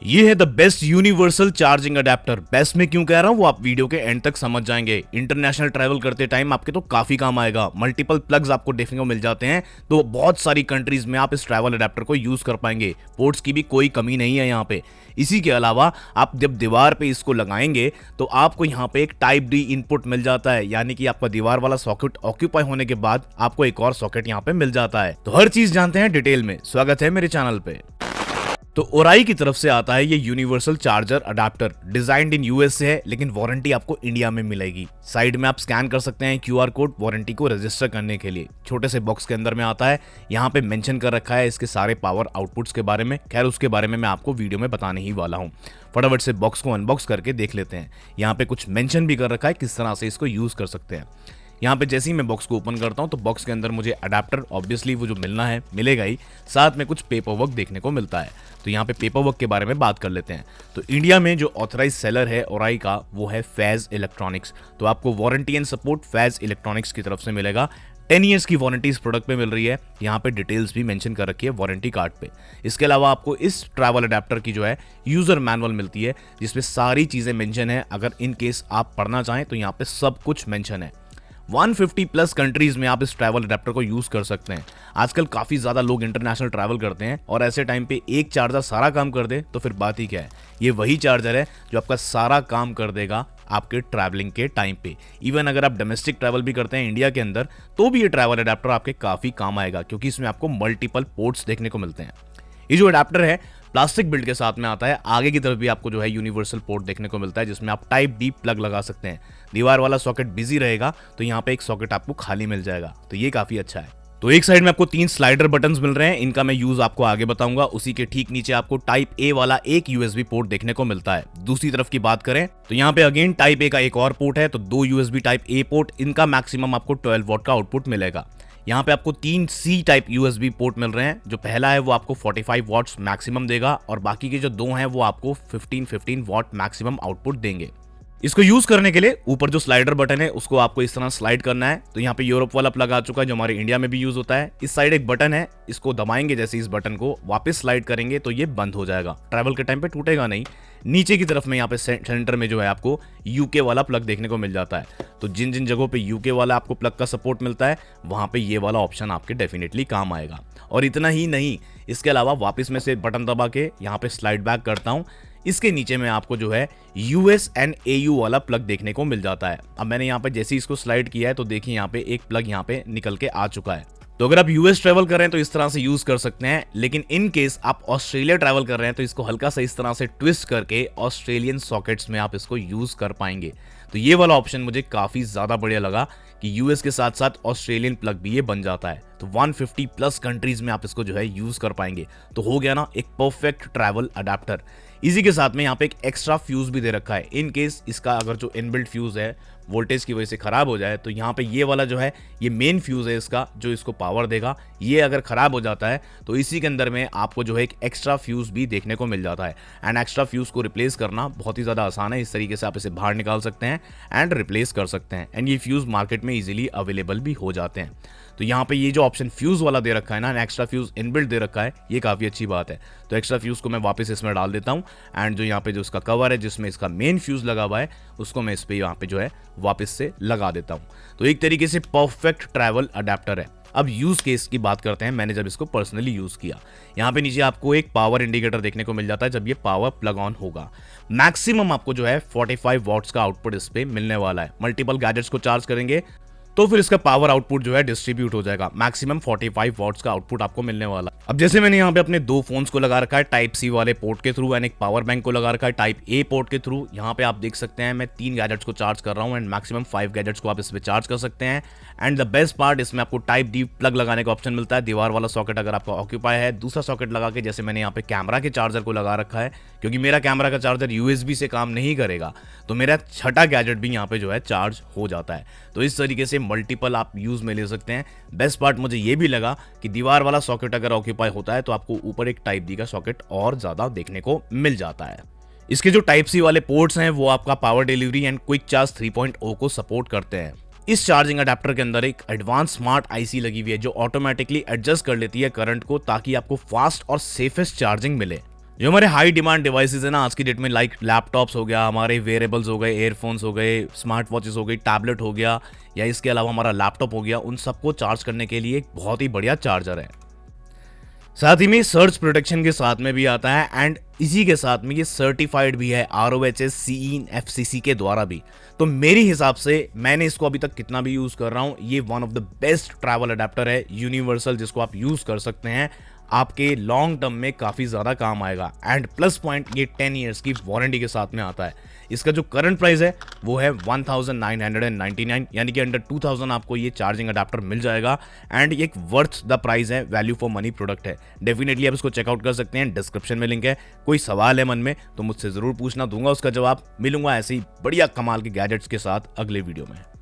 ये है the best universal charging adapter. Best में क्यों कह रहा हूं वो आप वीडियो के एंड तक समझ जाएंगे। इंटरनेशनल ट्रैवल करते टाइम आपके तो काफी काम आएगा। मल्टीपल प्लग्स आपको देखने को मिल जाते हैं, तो बहुत सारी कंट्रीज में आप इस ट्रैवल अडेप्टर को यूज कर पाएंगे। पोर्ट्स की भी कोई कमी नहीं है यहाँ पे। इसी के अलावा आप जब दीवार पे इसको लगाएंगे तो आपको यहाँ पे एक टाइप डी इनपुट मिल जाता है, यानी कि आपका दीवार वाला सॉकेट ऑक्यूपाई होने के बाद आपको एक और सॉकेट यहाँ पे मिल जाता है। तो हर चीज जानते हैं डिटेल में। स्वागत है मेरे चैनल पे। तो ओराई की तरफ से आता है ये universal charger adapter. Designed in US से है, लेकिन वारंटी आपको इंडिया में मिलेगी। साइड में आप स्कैन कर सकते हैं क्यूआर कोड वारंटी को रजिस्टर करने के लिए। छोटे से बॉक्स के अंदर में आता है। यहाँ पे मेंशन कर रखा है इसके सारे पावर आउटपुट्स के बारे में। खैर उसके बारे में मैं आपको वीडियो में बताने ही वाला हूँ। फटाफट से बॉक्स को अनबॉक्स करके देख लेते हैं। यहाँ पे कुछ मेंशन भी कर रखा है किस तरह से इसको यूज कर सकते हैं। यहाँ पे जैसे ही मैं बॉक्स को ओपन करता हूँ तो बॉक्स के अंदर मुझे अडेप्टर ऑब्वियसली वो जो मिलना है मिलेगा ही, साथ में कुछ पेपर वर्क देखने को मिलता है। तो यहाँ पे पेपर वर्क के बारे में बात कर लेते हैं। तो इंडिया में जो ऑथराइज सेलर है ओराई का वो है फैज इलेक्ट्रॉनिक्स। तो आपको warranty and support Faiz electronics की तरफ से मिलेगा। 10 ईयर्स की वारंटी इस प्रोडक्ट पे मिल रही है। यहाँ पे डिटेल्स भी मेंशन कर रखी है वारंटी कार्ड पे। इसके अलावा आपको इस ट्रैवल अडेप्टर की जो है यूजर मैनुअल मिलती है, जिसमें सारी चीजें मेंशन है। अगर इन केस आप पढ़ना चाहें तो यहाँ पे सब कुछ मेंशन है। 150 प्लस कंट्रीज में आप इस ट्रैवल अडेप्टर को यूज कर सकते हैं। आजकल काफी ज्यादा लोग इंटरनेशनल ट्रैवल करते हैं और ऐसे टाइम पे एक चार्जर सारा काम कर दे तो फिर बात ही क्या है। ये वही चार्जर है जो आपका सारा काम कर देगा आपके ट्रैवलिंग के टाइम पे। इवन अगर आप डोमेस्टिक ट्रैवल भी करते हैं इंडिया के अंदर तो भी ये ट्रैवल अडेप्टर आपके काफी काम आएगा, क्योंकि इसमें आपको मल्टीपल पोर्ट्स देखने को मिलते हैं। ये जो अडेप्टर है प्लास्टिक बिल्ड के साथ में आता है। आगे की तरफ भी आपको जो है यूनिवर्सल पोर्ट देखने को मिलता है, जिसमें आप टाइप डी प्लग लगा सकते हैं। दीवार वाला सॉकेट बिजी रहेगा तो यहाँ पे एक सॉकेट आपको खाली मिल जाएगा, तो ये काफी अच्छा है। तो एक साइड में आपको 3 स्लाइडर बटन्स मिल रहे हैं। इनका मैं यूज आपको आगे बताऊंगा। उसी के ठीक नीचे आपको टाइप ए वाला एक यूएसबी पोर्ट देखने को मिलता है। दूसरी तरफ की बात करें तो यहाँ पे अगेन टाइप ए का एक और पोर्ट है, तो 2 यूएसबी टाइप ए पोर्ट। इनका मैक्सिमम आपको 12 वॉट का आउटपुट मिलेगा। यहाँ पे आपको 3 सी टाइप यूएसबी पोर्ट मिल रहे हैं। जो पहला है वो आपको 45 वॉट्स मैक्सिमम देगा और बाकी के जो 2 हैं वो आपको 15 वॉट मैक्सिमम आउटपुट देंगे। इसको यूज करने के लिए ऊपर जो स्लाइडर बटन है उसको आपको इस तरह स्लाइड करना है। तो यहाँ पे यूरोप वाला प्लग आ चुका है जो हमारे इंडिया में भी यूज होता है। इस साइड एक बटन है, इसको दबाएंगे जैसे इस बटन को वापस स्लाइड करेंगे तो ये बंद हो जाएगा। ट्रैवल के टाइम पे टूटेगा नहीं। नीचे की तरफ में यहाँ पे सेंटर में जो है आपको यूके वाला प्लग देखने को मिल जाता है। तो जिन जिन जगहों पे यूके वाला आपको प्लग का सपोर्ट मिलता है वहां पे ये वाला ऑप्शन आपके डेफिनेटली काम आएगा। और इतना ही नहीं, इसके अलावा वापस में से बटन दबा के यहाँ पे स्लाइड बैक करता हूँ। इसके नीचे में आपको जो है यूएस एंड एयू वाला प्लग देखने को मिल जाता है। अब मैंने यहाँ पे जैसे इसको स्लाइड किया है तो देखिए यहाँ पे एक प्लग यहाँ पे निकल के आ चुका है। तो अगर आप यूएस ट्रैवल कर रहे हैं तो इस तरह से यूज कर सकते हैं, लेकिन इन केस आप ऑस्ट्रेलिया ट्रैवल कर रहे हैं तो इसको हल्का सा इस तरह से ट्विस्ट करके ऑस्ट्रेलियन सॉकेट्स में आप इसको यूज कर पाएंगे। तो ये वाला ऑप्शन मुझे काफी ज्यादा बढ़िया लगा कि यूएस के साथ साथ ऑस्ट्रेलियन प्लग भी ये बन जाता है। तो 150 प्लस कंट्रीज में आप इसको जो है यूज कर पाएंगे। तो हो गया ना एक परफेक्ट ट्रैवल अडेप्टर। इसी के साथ में यहाँ पे एक एक्स्ट्रा फ्यूज भी दे रखा है। इन केस इसका अगर जो इनबिल्ट फ्यूज है वोल्टेज की वजह से खराब हो जाए तो यहाँ पे ये वाला जो है ये मेन फ्यूज है इसका जो इसको पावर देगा। ये अगर खराब हो जाता है तो इसी के अंदर में आपको जो है एक एक्स्ट्रा फ्यूज भी देखने को मिल जाता है। एंड एक्स्ट्रा फ्यूज को रिप्लेस करना बहुत ही ज़्यादा आसान है। इस तरीके से आप इसे बाहर निकाल सकते हैं एंड रिप्लेस कर सकते हैं। एंड ये फ्यूज मार्केट में इजीली अवेलेबल भी हो जाते हैं। तो यहाँ पे ये जो ऑप्शन फ्यूज वाला दे रखा है ना, एक्स्ट्रा फ्यूज इनबिल्ट दे रखा है, ये काफ़ी अच्छी बात है। तो एक्स्ट्रा फ्यूज को मैं वापस इसमें डाल देता हूँ। एंड जो यहाँ पे जो इसका कवर है जिसमें इसका मेन फ्यूज लगा हुआ है उसको मैं इस पे यहाँ पे जो है वापस से लगा देता हूँ। तो एक तरीके से परफेक्ट ट्रैवल अडेप्टर है। अब यूज केस की बात करते हैं। मैंने जब इसको पर्सनली यूज किया, यहाँ पे नीचे आपको एक पावर इंडिकेटर देखने को मिल जाता है जब ये पावर प्लग ऑन होगा। मैक्सिमम आपको जो है 45 वॉट्स का आउटपुट इस पे मिलने वाला है। मल्टीपल गैजेट्स को चार्ज करेंगे तो फिर इसका पावर आउटपुट जो है डिस्ट्रीब्यूट हो जाएगा। मैक्सिमम 45 वॉट्स का आउटपुट आपको मिलने वाला। अब जैसे मैंने यहाँ पे अपने 2 फोन्स को लगा रखा है टाइप सी वाले पोर्ट के थ्रू एंड एक पावर बैंक को लगा रखा है टाइप ए पोर्ट के थ्रू। यहाँ पे आप देख सकते हैं मैं 3 गैजेट्स को चार्ज कर रहा हूँ एंड मैक्सिमम 5 गैजेट्स को आप इसमें चार्ज कर सकते हैं। एंड द बेस्ट पार्ट, इसमें आपको टाइप डी प्लग लगाने का ऑप्शन मिलता है। दीवार वाला सॉकेट अगर आपका ऑक्यूपाई है, दूसरा सॉकेट लगा के जैसे मैंने यहाँ पे कैमरा के चार्जर को लगा रखा है, क्योंकि मेरा कैमरा का चार्जर यूएसबी से काम नहीं करेगा तो मेरा छठा गैजेट भी यहाँ पे जो है चार्ज हो जाता है। तो इस तरीके से मल्टीपल आप यूज में ले सकते हैं। बेस्ट पार्ट मुझे ये भी लगा कि दीवार वाला सॉकेट अगर ऑक्यूपाई होता है तो आपको ऊपर एक टाइप डी का सॉकेट और ज्यादा देखने को मिल जाता है। इसके जो टाइप सी वाले पोर्ट्स हैं वो आपका power delivery and quick charge 3.0 को सपोर्ट करते हैं। इस चार्जिंग अडेप्टर के अंदर एक एडवांस स्मार्ट आईसी लगी हुई है जो ऑटोमेटिकली एडजस्ट कर लेती है करंट को ताकि आपको फास्ट और सेफेस्ट चार्जिंग मिले। जो हमारे हाई डिमांड डिवाइसेस है ना आज की डेट में, लाइक लैपटॉप्स हो गया, हमारे वेयरेबल्स हो गए, एयरफोन्स हो गए, स्मार्ट वॉचेस हो गई, टैबलेट हो गया, या इसके अलावा हमारा लैपटॉप हो गया, उन सबको चार्ज करने के लिए एक बहुत ही बढ़िया चार्जर है। साथ ही में सर्च प्रोटेक्शन के साथ में भी आता है, एंड इसी के साथ में ये सर्टिफाइड भी है ROHS CE FCC के द्वारा भी। तो मेरे हिसाब से, मैंने इसको अभी तक कितना भी यूज़ कर रहा हूँ, ये one of the best travel adapter है, यूनिवर्सल, जिसको आप यूज़ कर सकते हैं, आपके लॉन्ग टर्म में काफ़ी ज़्यादा काम आएगा। एंड प्लस पॉइंट, ये 10 ईयर्स की वारंटी के साथ में आता है। इसका जो करंट प्राइस है वो है 1999, यानी कि अंडर 2000 आपको ये चार्जिंग अडेप्टर मिल जाएगा। एंड ये एक वर्थ द प्राइस है, वैल्यू फॉर मनी प्रोडक्ट है। डेफिनेटली आप इसको चेकआउट कर सकते हैं, डिस्क्रिप्शन में लिंक है। कोई सवाल है मन में तो मुझसे ज़रूर पूछना, दूंगा उसका जवाब। मिलूंगा ऐसे ही बढ़िया कमाल के गैजेट्स के साथ अगले वीडियो में।